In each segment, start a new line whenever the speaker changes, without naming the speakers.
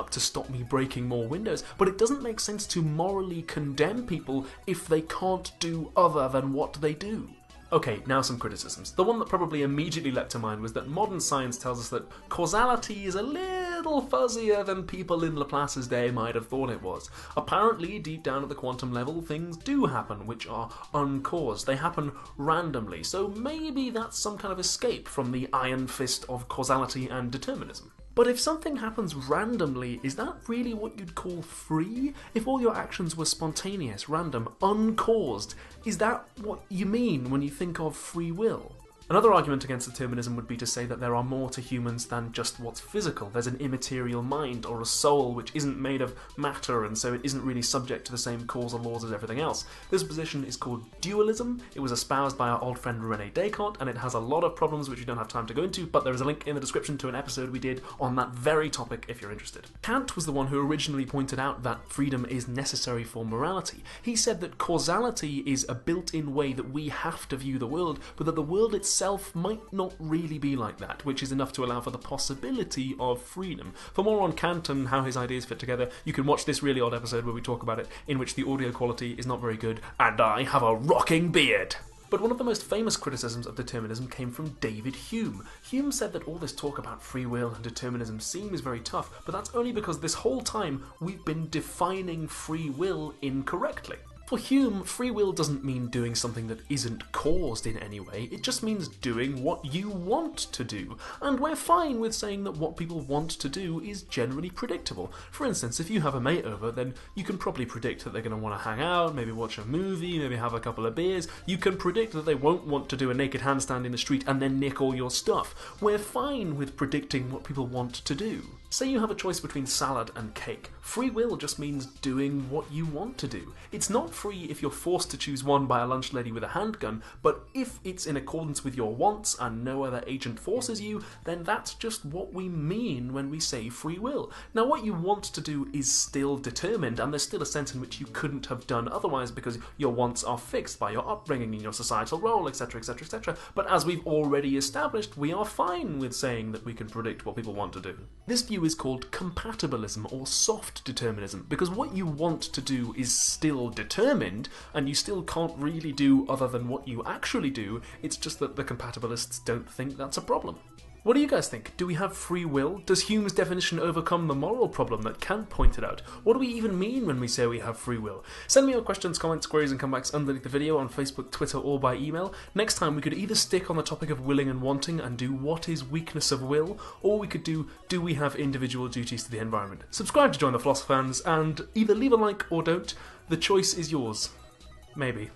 up to stop me breaking more windows, but it doesn't make sense to morally condemn people if they can't do other than what they do. Okay, now some criticisms. The one that probably immediately leapt to mind was that modern science tells us that causality is a little fuzzier than people in Laplace's day might have thought it was. Apparently, deep down at the quantum level, things do happen which are uncaused. They happen randomly, so maybe that's some kind of escape from the iron fist of causality and determinism. But if something happens randomly, is that really what you'd call free? If all your actions were spontaneous, random, uncaused, is that what you mean when you think of free will? Another argument against determinism would be to say that there are more to humans than just what's physical. There's an immaterial mind or a soul which isn't made of matter, and so it isn't really subject to the same causal laws as everything else. This position is called dualism. It was espoused by our old friend René Descartes, and it has a lot of problems which we don't have time to go into, but there is a link in the description to an episode we did on that very topic if you're interested. Kant was the one who originally pointed out that freedom is necessary for morality. He said that causality is a built-in way that we have to view the world, but that the world itself might not really be like that, which is enough to allow for the possibility of freedom. For more on Kant and how his ideas fit together, you can watch this really odd episode where we talk about it, in which the audio quality is not very good, and I have a rocking beard. But one of the most famous criticisms of determinism came from David Hume. Hume said that all this talk about free will and determinism seems very tough, but that's only because this whole time we've been defining free will incorrectly. For Hume, free will doesn't mean doing something that isn't caused in any way, it just means doing what you want to do. And we're fine with saying that what people want to do is generally predictable. For instance, if you have a mate over, then you can probably predict that they're going to want to hang out, maybe watch a movie, maybe have a couple of beers. You can predict that they won't want to do a naked handstand in the street and then nick all your stuff. We're fine with predicting what people want to do. Say you have a choice between salad and cake. Free will just means doing what you want to do. It's not free if you're forced to choose one by a lunch lady with a handgun, but if it's in accordance with your wants and no other agent forces you, then that's just what we mean when we say free will. Now, what you want to do is still determined, and there's still a sense in which you couldn't have done otherwise because your wants are fixed by your upbringing and your societal role, etc, etc, etc. But as we've already established, we are fine with saying that we can predict what people want to do. This view is called compatibilism or soft determinism, because what you want to do is still determined and you still can't really do other than what you actually do. It's just that the compatibilists don't think that's a problem. What do you guys think? Do we have free will? Does Hume's definition overcome the moral problem that Kant pointed out? What do we even mean when we say we have free will? Send me your questions, comments, queries and comebacks underneath the video on Facebook, Twitter or by email. Next time we could either stick on the topic of willing and wanting and do what is weakness of will, or we could do we have individual duties to the environment? Subscribe to join the PSTFanz and either leave a like or don't. The choice is yours. Maybe.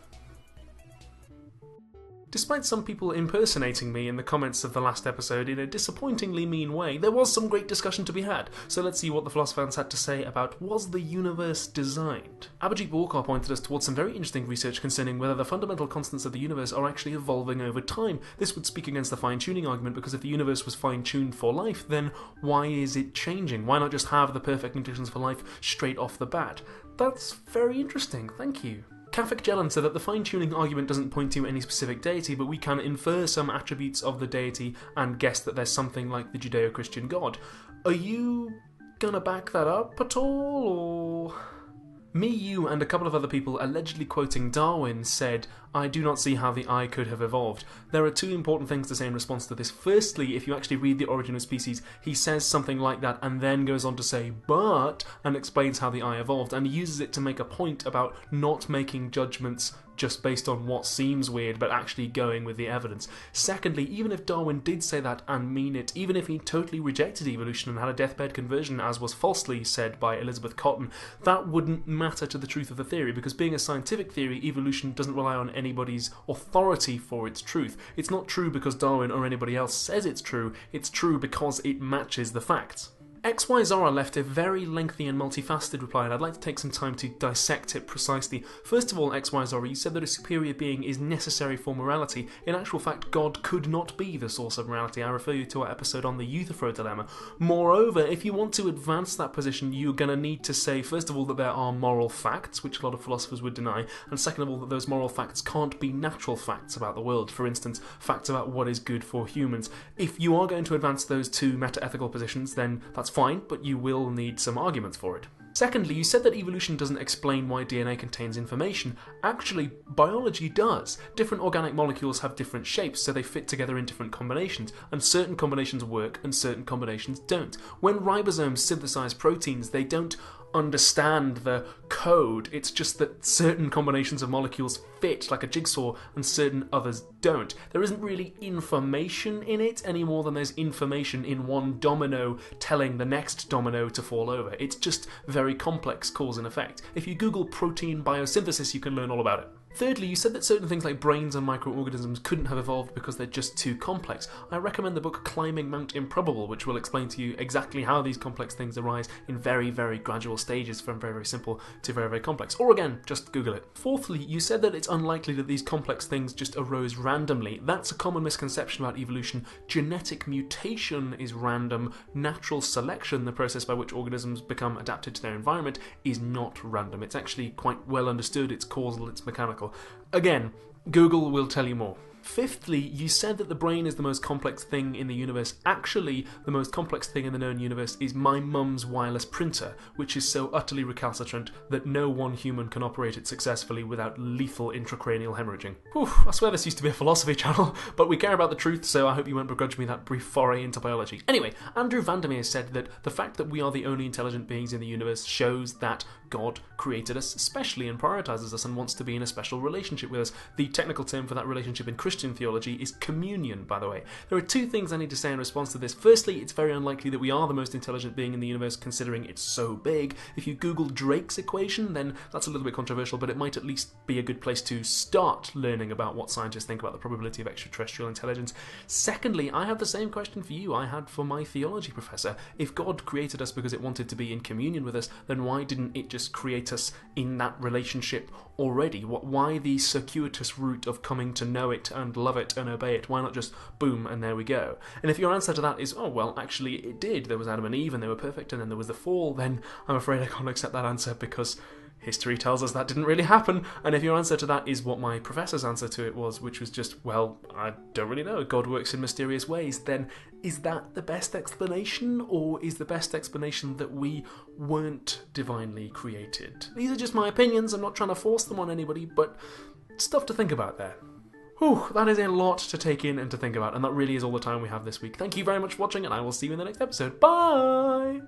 Despite some people impersonating me in the comments of the last episode in a disappointingly mean way, there was some great discussion to be had, so let's see what the PSTFanz had to say about was the universe designed? Abhijit Walkar pointed us towards some very interesting research concerning whether the fundamental constants of the universe are actually evolving over time. This would speak against the fine-tuning argument, because if the universe was fine-tuned for life, then why is it changing? Why not just have the perfect conditions for life straight off the bat? That's very interesting, thank you. Kafik Jellan said that the fine-tuning argument doesn't point to any specific deity, but we can infer some attributes of the deity and guess that there's something like the Judeo-Christian God. Are you gonna back that up at all, or...? Me, you, and a couple of other people allegedly quoting Darwin said, "I do not see how the eye could have evolved." There are two important things to say in response to this. Firstly, if you actually read The Origin of Species, he says something like that and then goes on to say, "but," and explains how the eye evolved, and he uses it to make a point about not making judgments just based on what seems weird, but actually going with the evidence. Secondly, even if Darwin did say that and mean it, even if he totally rejected evolution and had a deathbed conversion, as was falsely said by Elizabeth Cotton, that wouldn't matter to the truth of the theory, because being a scientific theory, evolution doesn't rely on anybody's authority for its truth. It's not true because Darwin or anybody else says it's true because it matches the facts. XY Zara left a very lengthy and multifaceted reply, and I'd like to take some time to dissect it precisely. First of all, XY Zara, you said that a superior being is necessary for morality. In actual fact, God could not be the source of morality. I refer you to our episode on the Euthyphro dilemma. Moreover, if you want to advance that position, you're going to need to say, first of all, that there are moral facts, which a lot of philosophers would deny, and second of all, that those moral facts can't be natural facts about the world. For instance, facts about what is good for humans. If you are going to advance those two meta-ethical positions, then that's fine, but you will need some arguments for it. Secondly, you said that evolution doesn't explain why DNA contains information. Actually, biology does. Different organic molecules have different shapes, so they fit together in different combinations, and certain combinations work and certain combinations don't. When ribosomes synthesize proteins, they don't understand the code. It's just that certain combinations of molecules fit like a jigsaw and certain others don't. There isn't really information in it any more than there's information in one domino telling the next domino to fall over. It's just very complex cause and effect. If you Google protein biosynthesis, you can learn all about it. Thirdly, you said that certain things like brains and microorganisms couldn't have evolved because they're just too complex. I recommend the book Climbing Mount Improbable, which will explain to you exactly how these complex things arise in very, very gradual stages from very, very simple to very, very complex. Or again, just Google it. Fourthly, you said that it's unlikely that these complex things just arose randomly. That's a common misconception about evolution. Genetic mutation is random. Natural selection, the process by which organisms become adapted to their environment, is not random. It's actually quite well understood, it's causal, it's mechanical. Again, Google will tell you more. Fifthly, you said that the brain is the most complex thing in the universe. Actually, the most complex thing in the known universe is my mum's wireless printer, which is so utterly recalcitrant that no one human can operate it successfully without lethal intracranial hemorrhaging. Whew, I swear this used to be a philosophy channel, but we care about the truth, so I hope you won't begrudge me that brief foray into biology. Anyway, Andrew Vandermeer said that the fact that we are the only intelligent beings in the universe shows that God created us specially and prioritizes us and wants to be in a special relationship with us. The technical term for that relationship in Christian theology is communion, by the way. There are two things I need to say in response to this. Firstly, it's very unlikely that we are the most intelligent being in the universe, considering it's so big. If you Google Drake's equation, then that's a little bit controversial, but it might at least be a good place to start learning about what scientists think about the probability of extraterrestrial intelligence. Secondly, I have the same question for you I had for my theology professor. If God created us because it wanted to be in communion with us, then why didn't it just create us in that relationship already? Why the circuitous route of coming to know it and love it and obey it? Why not just boom and there we go? And if your answer to that is, oh well, actually it did, there was Adam and Eve and they were perfect and then there was the fall, then I'm afraid I can't accept that answer because history tells us that didn't really happen. And if your answer to that is what my professor's answer to it was, which was just, well, I don't really know, God works in mysterious ways, then is that the best explanation, or is the best explanation that we weren't divinely created? These are just my opinions, I'm not trying to force them on anybody, but stuff to think about there. Whew, that is a lot to take in and to think about, and that really is all the time we have this week. Thank you very much for watching, and I will see you in the next episode. Bye!